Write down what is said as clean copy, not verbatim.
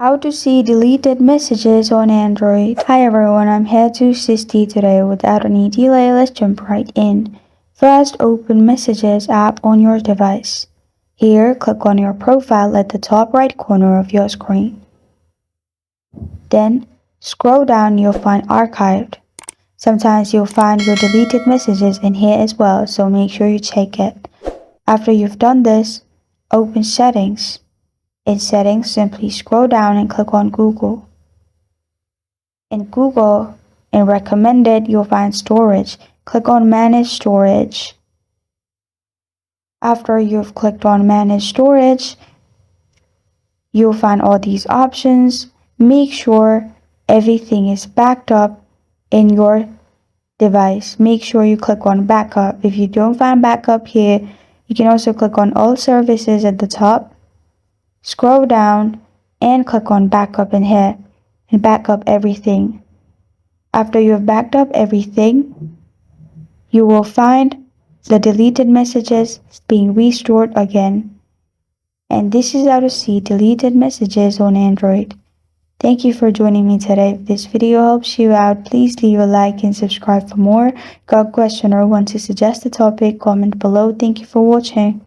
How to see deleted messages on Android. Hi everyone, I'm here to assist you today. Without any delay, let's jump right in. First, open Messages app on your device. Here, click on your profile at the top right corner of your screen. Then, scroll down, you'll find Archived. Sometimes you'll find your deleted messages in here as well, so make sure you check it. After you've done this, open Settings. In Settings, simply scroll down and click on Google. In Google, in Recommended, you'll find Storage. Click on Manage Storage. After you've clicked on Manage Storage, you'll find all these options. Make sure everything is backed up in your device. Make sure you click on Backup. If you don't find Backup here, you can also click on All Services at the top. Scroll down and click on Backup in here and back up everything. After you have backed up everything, you will find the deleted messages being restored again. And this is how to see deleted messages on Android. Thank you for joining me today. If this video helps you out, please leave a like and subscribe for more. Got a question or want to suggest a topic, comment below. Thank you for watching.